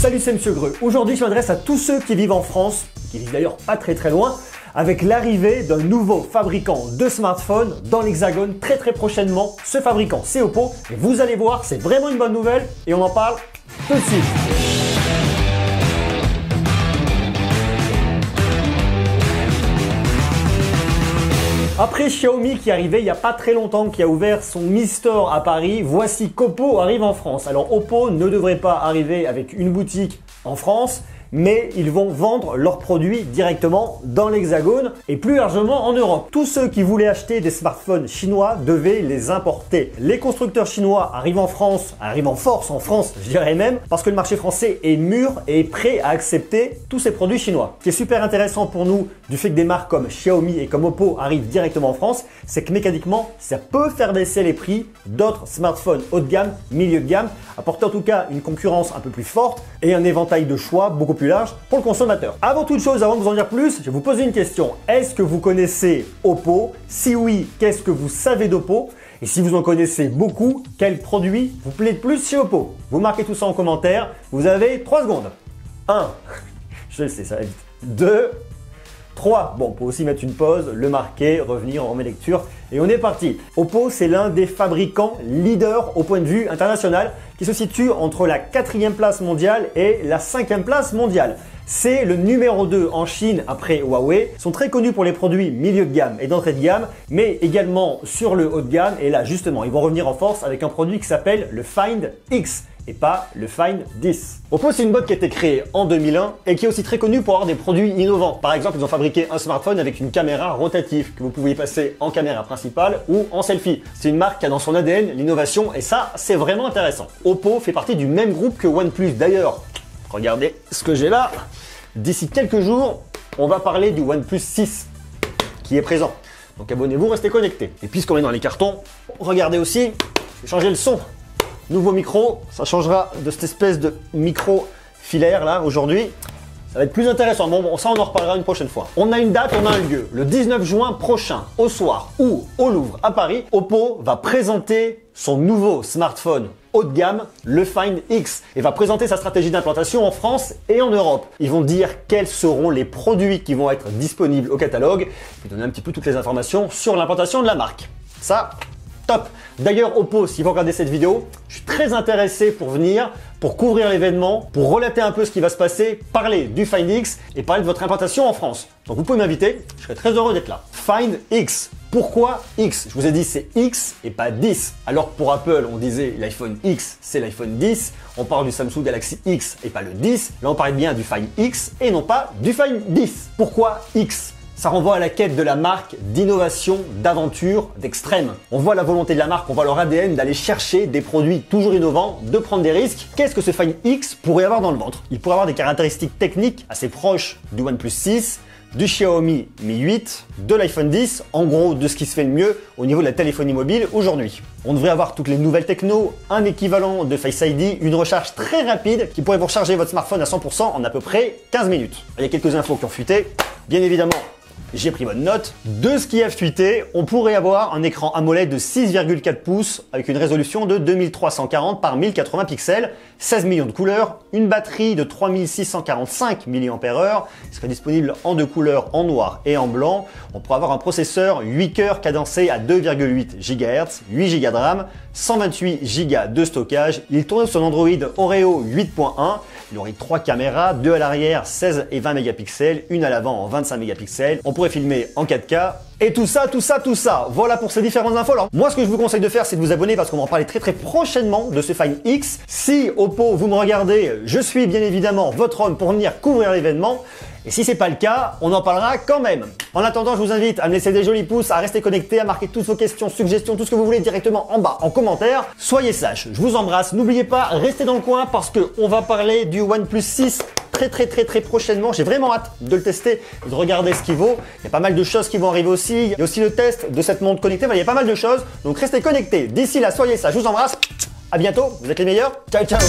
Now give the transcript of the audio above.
Salut, c'est Monsieur Greux. Aujourd'hui, je m'adresse à tous ceux qui vivent en France, qui vivent d'ailleurs pas très loin, avec l'arrivée d'un nouveau fabricant de smartphones dans l'Hexagone très prochainement. Ce fabricant, c'est Oppo. Et vous allez voir, c'est vraiment une bonne nouvelle et on en parle tout de suite. Après Xiaomi qui est arrivé il n'y a pas très longtemps, qui a ouvert son Mi Store à Paris, voici qu'Oppo arrive en France. Alors Oppo ne devrait pas arriver avec une boutique en France, mais ils vont vendre leurs produits directement dans l'Hexagone et plus largement en Europe. Tous ceux qui voulaient acheter des smartphones chinois devaient les importer. Les constructeurs chinois arrivent en France, arrivent en force en France, je dirais même, parce que le marché français est mûr et est prêt à accepter tous ces produits chinois. Ce qui est super intéressant pour nous du fait que des marques comme Xiaomi et comme Oppo arrivent directement en France, c'est que mécaniquement, ça peut faire baisser les prix d'autres smartphones haut de gamme, milieu de gamme, apporter en tout cas une concurrence un peu plus forte et un éventail de choix beaucoup plus large pour le consommateur. Avant toute chose, avant de vous en dire plus, je vais vous poser une question. Est-ce que vous connaissez Oppo? Si oui, qu'est-ce que vous savez d'Oppo? Et si vous en connaissez beaucoup, quel produit vous plaît le plus chez Oppo? Vous marquez tout ça en commentaire. Vous avez 3 secondes. 1. Je le sais, ça va vite. 2. 3. Bon, on peut aussi mettre une pause, le marquer, revenir, on remet lecture et on est parti. Oppo, c'est l'un des fabricants leaders au point de vue international qui se situe entre la 4e place mondiale et la 5e place mondiale. C'est le numéro 2 en Chine après Huawei. Ils sont très connus pour les produits milieu de gamme et d'entrée de gamme, mais également sur le haut de gamme. Et là, justement, ils vont revenir en force avec un produit qui s'appelle le Find X et pas le Find X. Oppo, c'est une boîte qui a été créée en 2001 et qui est aussi très connue pour avoir des produits innovants. Par exemple, ils ont fabriqué un smartphone avec une caméra rotative que vous pouvez passer en caméra principale ou en selfie. C'est une marque qui a dans son ADN l'innovation et ça, c'est vraiment intéressant. Oppo fait partie du même groupe que OnePlus. D'ailleurs, regardez ce que j'ai là. D'ici quelques jours, on va parler du OnePlus 6 qui est présent. Donc abonnez-vous, restez connectés. Et puisqu'on est dans les cartons, regardez aussi, je vais changer le son. Nouveau micro, ça changera de cette espèce de micro filaire là aujourd'hui. Ça va être plus intéressant. Bon, ça on en reparlera une prochaine fois. On a une date, on a un lieu. Le 19 juin prochain, au soir ou au Louvre à Paris, Oppo va présenter son nouveau smartphone haut de gamme, le Find X, et va présenter sa stratégie d'implantation en France et en Europe. Ils vont dire quels seront les produits qui vont être disponibles au catalogue, et donner un petit peu toutes les informations sur l'implantation de la marque. Ça, top! D'ailleurs, Oppo, si vous regardez cette vidéo, je suis très intéressé pour venir, pour couvrir l'événement, pour relater un peu ce qui va se passer, parler du Find X et parler de votre implantation en France. Donc vous pouvez m'inviter, je serai très heureux d'être là. Find X. Pourquoi X? Je vous ai dit c'est X et pas 10. Alors que pour Apple, on disait l'iPhone X, c'est l'iPhone 10. On parle du Samsung Galaxy X et pas le 10. Là, on parle bien du Find X et non pas du Find 10. Pourquoi X? Ça renvoie à la quête de la marque d'innovation, d'aventure, d'extrême. On voit la volonté de la marque, on voit leur ADN d'aller chercher des produits toujours innovants, de prendre des risques. Qu'est-ce que ce Find X pourrait avoir dans le ventre? Il pourrait avoir des caractéristiques techniques assez proches du OnePlus 6, du Xiaomi Mi 8, de l'iPhone 10, en gros de ce qui se fait le mieux au niveau de la téléphonie mobile aujourd'hui. On devrait avoir toutes les nouvelles techno, un équivalent de Face ID, une recharge très rapide qui pourrait vous recharger votre smartphone à 100% en à peu près 15 minutes. Il y a quelques infos qui ont fuité, bien évidemment. J'ai pris bonne note. De ce qui a fuité, on pourrait avoir un écran AMOLED de 6,4 pouces avec une résolution de 2340 par 1080 pixels, 16 millions de couleurs, une batterie de 3645 mAh, il serait disponible en 2 couleurs, en noir et en blanc. On pourrait avoir un processeur 8 cœurs cadencé à 2,8 GHz, 8 Go de RAM, 128 Go de stockage. Il tourne sur Android Oreo 8.1. Il aurait 3 caméras, 2 à l'arrière, 16 et 20 mégapixels, une à l'avant en 25 mégapixels. On pourrait filmer en 4K. Et tout ça. Voilà pour ces différentes infos. Alors, moi, ce que je vous conseille de faire, c'est de vous abonner parce qu'on va en parler très prochainement de ce Find X. Si Oppo, vous me regardez, je suis bien évidemment votre homme pour venir couvrir l'événement. Et si c'est pas le cas, on en parlera quand même. En attendant, je vous invite à me laisser des jolis pouces, à rester connecté, à marquer toutes vos questions, suggestions, tout ce que vous voulez directement en bas en commentaire. Soyez sages, je vous embrasse. N'oubliez pas, restez dans le coin parce qu'on va parler du OnePlus 6 très prochainement. J'ai vraiment hâte de le tester et de regarder ce qu'il vaut. Il y a pas mal de choses qui vont arriver aussi. Il y a aussi le test de cette montre connectée. Il y a pas mal de choses. Donc restez connectés. D'ici là, soyez sages. Je vous embrasse. À bientôt. Vous êtes les meilleurs. Ciao.